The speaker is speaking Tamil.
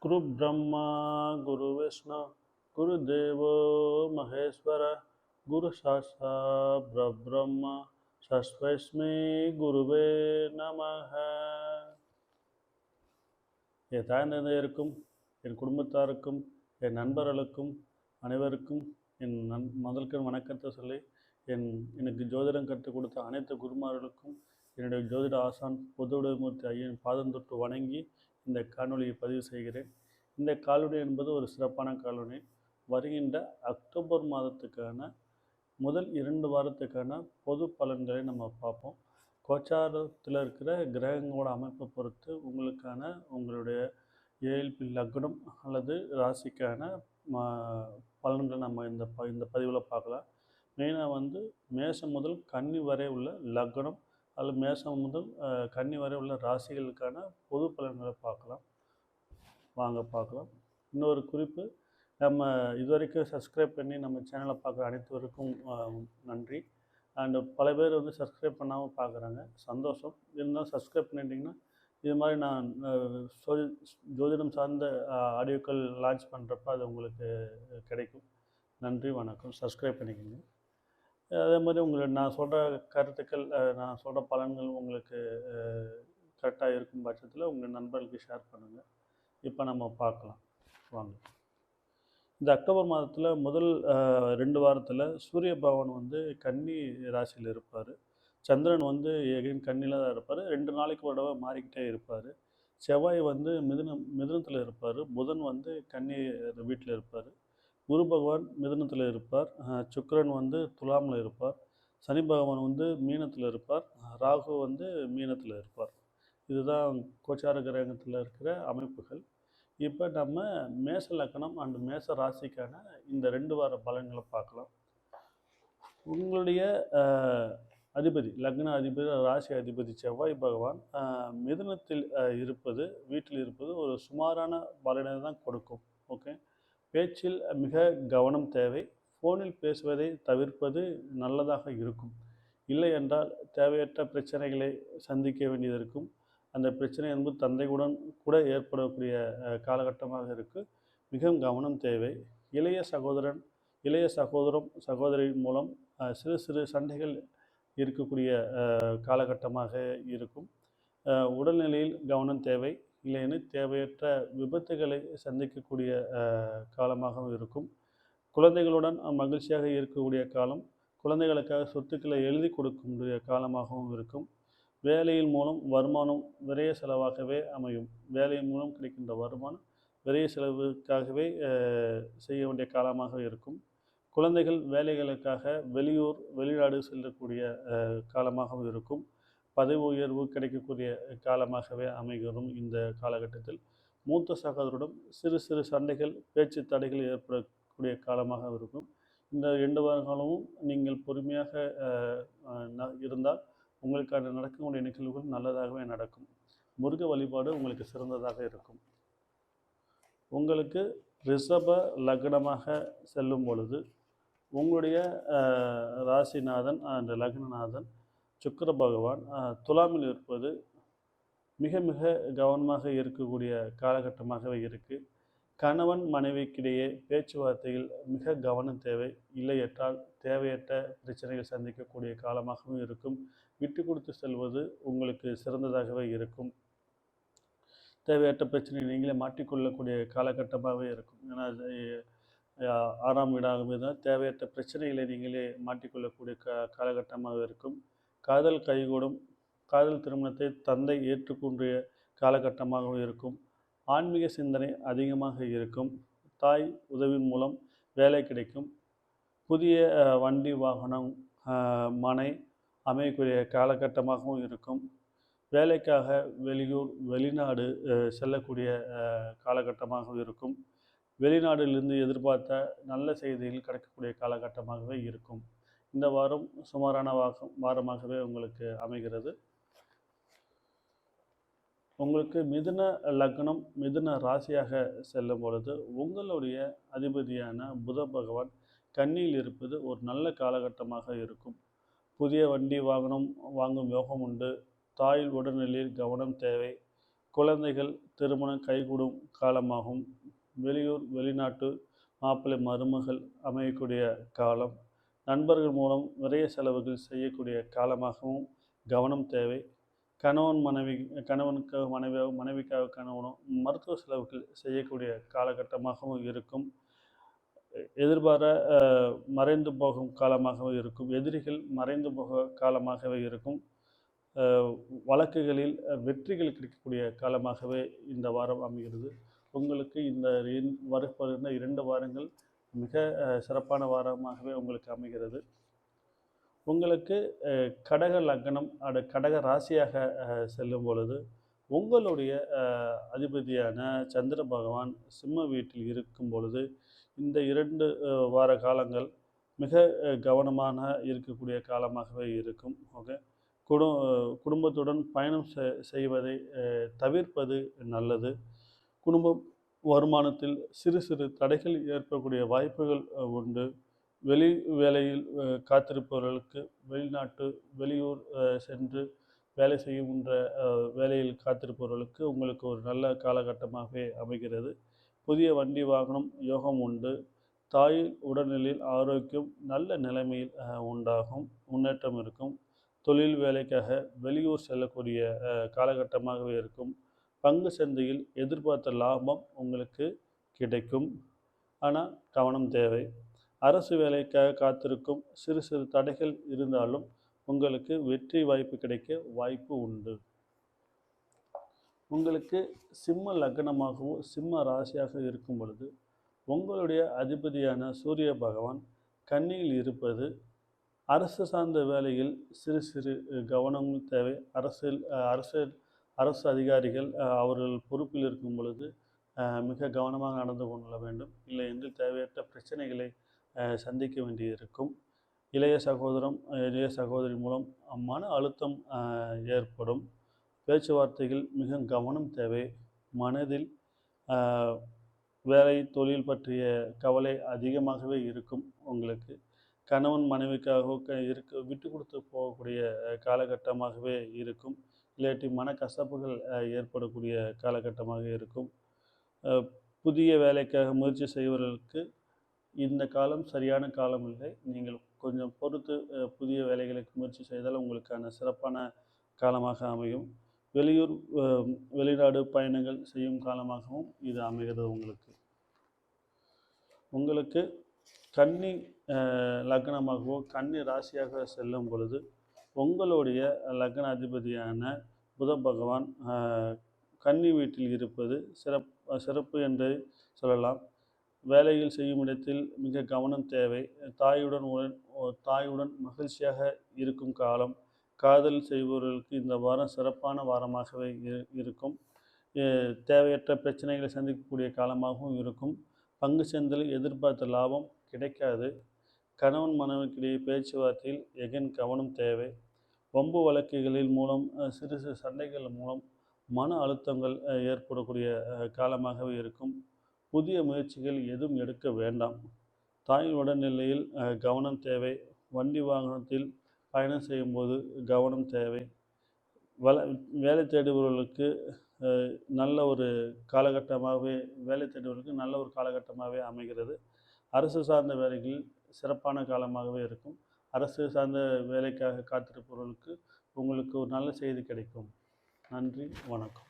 குரு பிரம்மா குரு விஷ்ணு குரு தேவோ மகேஸ்வர குரு சாட்சா பிரம்மா சஸ்வைஸ்மி குருவே நமக. என் தாய்ந்தந்தையருக்கும் என் குடும்பத்தாருக்கும் என் நண்பர்களுக்கும் அனைவருக்கும் என் முதல்கண் வணக்கத்தை சொல்லி எனக்கு ஜோதிடம் கற்றுக் கொடுத்த அனைத்து குருமார்களுக்கும் என்னுடைய ஜோதிட ஆசான் பொதுவுடைமூர்த்தி ஐயன் பாதம் தொட்டு வணங்கி இந்த காணொலியை பதிவு செய்கிறேன். இந்த காணொலி என்பது ஒரு சிறப்பான காணொலி. வருகின்ற அக்டோபர் மாதத்துக்கான முதல் 2 வாரத்துக்கான பொது பலன்களை நம்ம பார்ப்போம். கோச்சாரத்தில் இருக்கிற கிரகங்களோட அமைப்பை பொறுத்து உங்களுடைய ஏஎல்பி லக்னம் அல்லது ராசிக்கான பலன்களை நம்ம இந்த பதிவில் பார்க்கலாம். மெயினாக மேஷம் முதல் கன்னி வரை உள்ள லக்னம் அல்லது மேஷம் முதல் கன்னி வரை உள்ள ராசிகளுக்கான பொது பலன்களை பார்க்கலாம். வாங்க பார்க்கலாம். இன்னொரு குறிப்பு, நம்ம இதுவரைக்கும் சப்ஸ்கிரைப் பண்ணி நம்ம சேனலை பார்க்குற அனைத்துவருக்கும் நன்றி. அண்டு பல பேர் சப்ஸ்கிரைப் பண்ணாமல் பார்க்குறாங்க, சந்தோஷம். இருந்தாலும் சப்ஸ்கிரைப் பண்ணிட்டிங்கன்னா இது மாதிரி நான் ஜோதிடம் சார்ந்த ஆடியோக்கள் லான்ச் பண்ணுறப்ப அது உங்களுக்கு கிடைக்கும். நன்றி, வணக்கம். சப்ஸ்கிரைப் பண்ணிக்கோங்க. அதே மாதிரி நான் சொல்கிற கருத்துக்கள், நான் சொல்கிற பலன்கள் உங்களுக்கு கரெக்டாக இருக்கும் பட்சத்தில் உங்கள் நண்பர்களுக்கு ஷேர் பண்ணுங்கள். இப்போ நம்ம பார்க்கலாம் வாங்க. இந்த அக்டோபர் மாதத்தில் முதல் 2 வாரத்தில் சூரிய பகவான் கன்னி ராசியில் இருப்பார். சந்திரன் எகைன் கன்னியில் தான் இருப்பார். 2 நாளைக்கு ஒரு தடவை மாறிக்கிட்டே இருப்பார். செவ்வாய் மிதுனத்தில் இருப்பார். புதன் கன்னி வீட்டில் இருப்பார். குரு பகவான் மிதுனத்தில் இருப்பார். சுக்கிரன் துலாமில் இருப்பார். சனி பகவான் மீனத்தில் இருப்பார். ராகு மீனத்தில் இருப்பார். இதுதான் கோச்சார கிரகத்தில் இருக்கிற அமைப்புகள். இப்போ நம்ம மேச லக்னம் அண்ட் மேச ராசிக்கான இந்த 2 வார பலன்களை பார்க்கலாம். உங்களுடைய அதிபதி, லக்ன அதிபதி, ராசி அதிபதி செவ்வாய் பகவான் மிதுனத்தில் வீட்டில் இருப்பது ஒரு சுமாரான பலனை தான் கொடுக்கும். ஓகே, பேச்சில் மிக கவனம் தேவை. ஃபோனில் பேசுவதை தவிர்ப்பது நல்லதாக இருக்கும். இல்லை என்றால் தேவையற்ற பிரச்சனைகளை சந்திக்க வேண்டியது இருக்கும். அந்த பிரச்சனை தந்தையுடன் கூட ஏற்படக்கூடிய காலகட்டமாக இருக்குது. மிகவும் கவனம் தேவை. இளைய சகோதரின் மூலம் சிறு சிறு சண்டைகள் இருக்கக்கூடிய காலகட்டமாக இருக்கும். உடல்நிலையில் கவனம் தேவை. இல்லைன்னு தேவையற்ற விபத்துகளை சந்திக்கக்கூடிய காலமாகவும் இருக்கும். குழந்தைகளுடன் மகிழ்ச்சியாக இருக்கக்கூடிய காலம். குழந்தைகளுக்காக சொத்துக்களை எழுதி கொடுக்கக்கூடிய காலமாகவும் இருக்கும். வேலையின் மூலம் வருமானம் விரைய செலவாகவே அமையும். வேலையின் மூலம் கிடைக்கின்ற வருமானம் விரைய செலவுக்காகவே செய்ய வேண்டிய காலமாக இருக்கும். குழந்தைகள் வேலைகளுக்காக வெளிநாடு செல்லக்கூடிய காலமாகவும் இருக்கும். பதவி உயர்வு கிடைக்கக்கூடிய காலமாகவே அமைகிறோம். இந்த காலகட்டத்தில் மூத்த சகோதரருடன் சிறு சிறு சண்டைகள், பேச்சு தடைகள் ஏற்படக்கூடிய காலமாக இருக்கும். இந்த 2 வார காலமும் நீங்கள் பொறுமையாக இருந்தால் உங்களுக்கான நடக்கக்கூடிய நிகழ்வுகள் நல்லதாகவே நடக்கும். முருக வழிபாடு உங்களுக்கு சிறந்ததாக இருக்கும். உங்களுக்கு ரிஷப லக்னமாக செல்லும் பொழுது உங்களுடைய ராசிநாதன் அந்த லக்னநாதன் சுக்கிர பகவான் துலாமில் இருப்பது மிக மிக கவனமாக இருக்கக்கூடிய காலகட்டமாகவே இருக்குது. கணவன் மனைவிக்கிடையே பேச்சுவார்த்தையில் மிக கவனம் தேவை. இல்லையென்றால் தேவையற்ற பிரச்சனைகள் சந்திக்கக்கூடிய காலமாகவும் இருக்கும். விட்டு கொடுத்து செல்வது உங்களுக்கு சிறந்ததாகவே இருக்கும். தேவையற்ற பிரச்சனை நீங்களே மாட்டிக்கொள்ளக்கூடிய காலகட்டமாகவே இருக்கும். ஏன்னா 6ஆம் வீடாகவே தான் தேவையற்ற பிரச்சனைகளை நீங்களே மாட்டிக்கொள்ளக்கூடிய காலகட்டமாக இருக்கும். காதல் கைகூடும். காதல் திருமணத்தை தந்தை ஏற்றுக்கொண்டிய காலகட்டமாகவும் இருக்கும். ஆன்மீக சிந்தனை அதிகமாக இருக்கும். தாய் உதவியின் மூலம் வேலை கிடைக்கும். புதிய வண்டி வாகனம் மனை அமையக்கூடிய காலகட்டமாகவும் இருக்கும். வேலைக்காக வெளியூர் வெளிநாடு செல்லக்கூடிய காலகட்டமாகவும் இருக்கும். வெளிநாடுகளிலிருந்து எதிர்பார்த்த நல்ல செய்திகள் கிடைக்கக்கூடிய காலகட்டமாகவே இருக்கும். இந்த வாரம் சுமாரான வாரமாகவே உங்களுக்கு அமைகிறது. உங்களுக்கு மிதுன லக்னம் மிதுன ராசியாக செல்லும் பொழுது உங்களுடைய அதிபதியான புத பகவான் கன்னியில் இருப்பது ஒரு நல்ல காலகட்டமாக இருக்கும். புதிய வண்டி வாகனம் வாங்கும் யோகம் உண்டு. தாய் உடல்நிலையில் கவனம் தேவை. குழந்தைகள் திருமணம் கைகூடும் காலமாகும். வெளியூர் வெளிநாட்டு மாப்பிள்ளை மருமகள் அமையக்கூடிய காலம். நண்பர்கள் மூலம் விரைய செலவுகள் செய்யக்கூடிய காலமாகவும் கவனம் தேவை. கணவனுக்காக மனைவியாக, மனைவிக்காக கணவனும் மருத்துவ செலவுகள் செய்யக்கூடிய காலகட்டமாகவும் இருக்கும். எதிர்பார மறைந்து போகும் காலமாகவே இருக்கும். எதிரிகள் மறைந்து போக காலமாகவே இருக்கும். வழக்குகளில் வெற்றிகள் கிடைக்கக்கூடிய காலமாகவே இந்த வாரம் அமைகிறது. உங்களுக்கு இந்த வரப்போகிற 2 வாரங்கள் மிக சிறப்பான வாரமாகவே உங்களுக்கு அமைகிறது. உங்களுக்கு கடக லக்னம் கடக ராசியாக செல்லும் பொழுது உங்களுடைய அதிபதியான சந்திர பகவான் சிம்ம வீட்டில் இருக்கும் பொழுது இந்த 2 வார காலங்கள் மிக கவனமான இருக்கக்கூடிய காலமாகவே இருக்கும். ஓகே, குடும்பத்துடன் பயணம் செய்வதை தவிர்ப்பது நல்லது. குடும்பம் வருமானத்தில் சிறு சிறு தடைகள் ஏற்படக்கூடிய வாய்ப்புகள் உண்டு. வெளி வேலையில் காத்திருப்பவர்களுக்கு வெளிநாட்டு வெளியூர் சென்று வேலை செய்கின்ற வேலையில் காத்திருப்பவர்களுக்கு உங்களுக்கு ஒரு நல்ல காலகட்டமாகவே அமைகிறது. புதிய வண்டி வாகனம் யோகம் உண்டு. தாய் உடல்நிலையில் ஆரோக்கியம் நல்ல நிலைமையில் உண்டாகும். முன்னேற்றம் இருக்கும். தொழில் வேலைக்காக வெளியூர் செல்லக்கூடிய காலகட்டமாகவே இருக்கும். பங்கு சந்தையில் எதிர்பார்த்த லாபம் உங்களுக்கு கிடைக்கும். ஆனால் கவனம் தேவை. அரசு வேலைக்காக காத்திருக்கும் சிறு சிறு தடைகள் இருந்தாலும் உங்களுக்கு வெற்றி வாய்ப்பு கிடைக்க வாய்ப்பு உண்டு. உங்களுக்கு சிம்ம லக்னமாகவோ சிம்ம ராசியாக இருக்கும் பொழுது உங்களுடைய அதிபதியான சூரிய பகவான் கன்னியில் இருப்பது அரசு சார்ந்த வேலையில் சிறு சிறு கவனங்கள் தேவை. அரசு அதிகாரிகள் அவர்கள் பொறுப்பில் இருக்கும் பொழுது மிக கவனமாக நடந்து கொள்ள வேண்டும். இல்லை என்று தேவையற்ற பிரச்சனைகளை சந்திக்க வேண்டியிருக்கும். இளைய சகோதரி மூலம் மன அழுத்தம் ஏற்படும். பேச்சுவார்த்தைகள் மிக கவனம் தேவை. மனதில் வேலை தொழில் பற்றிய கவலை அதிகமாகவே இருக்கும். உங்களுக்கு கணவன் மனைவிக்காக விட்டு கொடுத்து போகக்கூடிய காலகட்டமாகவே இருக்கும். இல்லாட்டி மனக்கசப்புகள் ஏற்படக்கூடிய காலகட்டமாக இருக்கும். புதிய வேலைக்காக முயற்சி செய்வர்களுக்கு இந்த காலம் சரியான காலம் இல்லை. நீங்கள் கொஞ்சம் பொறுத்து புதிய வேலைகளுக்கு முயற்சி செய்தால் உங்களுக்கான சிறப்பான காலமாக அமையும். வெளியூர் வெளிநாடு பயணங்கள் செய்யும் காலமாகவும் இது அமைகிறது. உங்களுக்கு கன்னி லக்னமாகவோ கன்னி ராசியாக செல்லும் பொழுது உங்களுடைய லக்ன அதிபதியான புத பகவான் கன்னி வீட்டில் இருப்பது சிறப்பு என்று சொல்லலாம். வேலையில் செய்யும் இடத்தில் மிக கவனம் தேவை. தாயுடன் மகிழ்ச்சியாக இருக்கும் காலம். காதல் செய்பவர்களுக்கு இந்த வாரம் சிறப்பான வாரமாகவே இருக்கும். தேவையற்ற பிரச்சனைகளை சந்திக்கக்கூடிய காலமாகவும் இருக்கும். பங்கு சந்தையில் எதிர்பார்த்த லாபம் கிடைக்காது. கணவன் மனைவிக்கிடையே பேச்சுவார்த்தையில் கவனம் தேவை. வம்பு வழக்குகளில் மூலம் சிறு சிறு சண்டைகள் மூலம் மன அழுத்தங்கள் ஏற்படக்கூடிய காலமாகவே இருக்கும். புதிய முயற்சிகள் எதுவும் எடுக்க வேண்டாம். தாயின் உடல்நிலையில் கவனம் தேவை. வண்டி வாகனத்தில் பயணம் செய்யும்போது கவனம் தேவை. வேலை தேடுபவர்களுக்கு நல்ல ஒரு காலகட்டமாகவே அமைகிறது. அரசு சார்ந்த வேலைகளில் சிறப்பான காலமாகவே இருக்கும். அரசு சார்ந்த வேலைக்காக காத்திருப்பவர்களுக்கு உங்களுக்கு ஒரு நல்ல செய்தி கிடைக்கும். நன்றி, வணக்கம்.